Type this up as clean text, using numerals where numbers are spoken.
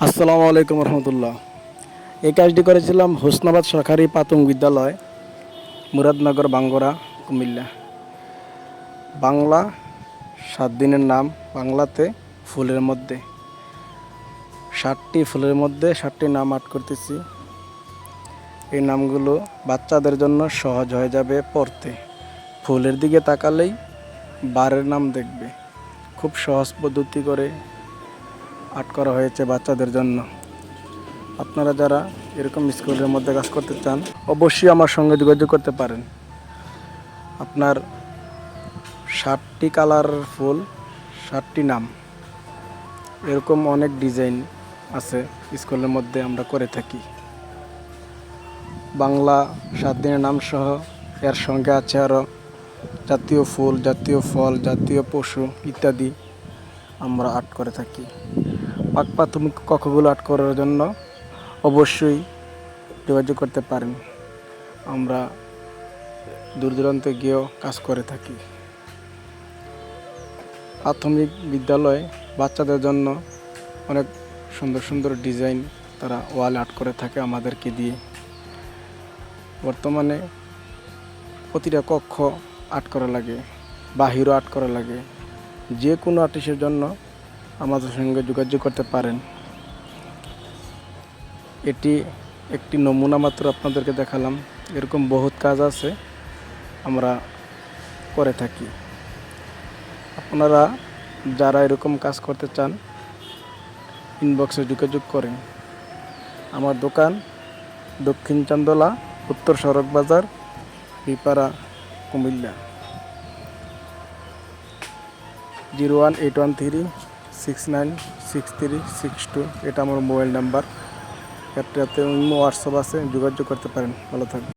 আসসালামু আলাইকুম রহমতুল্লাহ। এই কাজটি করেছিলাম হোসনাবাদ সরকারি প্রাথমিক বিদ্যালয়, মুরাদনগর, বাঙ্গরা, কুমিল্লা। বাংলা 7 দিনের নাম। বাংলাতে ফুলের মধ্যে 7টি ফুলের মধ্যে 7টি নাম আর্ট করতেছি। এই নামগুলো বাচ্চাদের জন্য সহজ হয়ে যাবে পড়তে। ফুলের দিকে তাকালেই বারের নাম দেখবে। খুব সহজ পদ্ধতি করে আর্ট করা হয়েছে বাচ্চাদের জন্য। আপনারা যারা এরকম স্কুলের মধ্যে কাজ করতে চান অবশ্যই আমার সঙ্গে যোগাযোগ করতে পারেন। আপনার 7টি কালার ফুল, 7টি নাম, এরকম অনেক ডিজাইন আছে স্কুলের মধ্যে আমরা করে থাকি। বাংলা 7 দিনের নাম সহ এর সঙ্গে আছে আরও জাতীয় ফুল, জাতীয় ফল, জাতীয় পশু ইত্যাদি আমরা আর্ট করে থাকি। প্রাথমিক কক্ষগুলো আর্ট করার জন্য অবশ্যই যোগাযোগ করতে পারেন। আমরা দূর দূরান্তে গিয়েও কাজ করে থাকি। প্রাথমিক বিদ্যালয়ে বাচ্চাদের জন্য অনেক সুন্দর সুন্দর ডিজাইন তারা ওয়ালে আর্ট করে থাকে আমাদেরকে দিয়ে। বর্তমানে প্রতিটা কক্ষ আর্ট করা লাগে, বাহিরও আর্ট করা লাগে। যে কোনো আর্টিস্টের জন্য আমাদের সঙ্গে যোগাযোগ করতে পারেন। এটি একটি নমুনা মাত্র আপনাদেরকে দেখালাম। এরকম বহুত কাজ আছে আমরা করে থাকি। আপনারা যারা এরকম কাজ করতে চান ইনবক্সে যোগাযোগ করেন। আমার দোকান দক্ষিণ চান্দলা, উত্তর সড়ক বাজার, বিপাড়া, কুমিল্লা। 01813696362, এটা আমার মোবাইল নাম্বার। এটাতে হোয়াটসঅ্যাপ আছে, যোগাযোগ করতে পারেন। ভালো থাকবেন।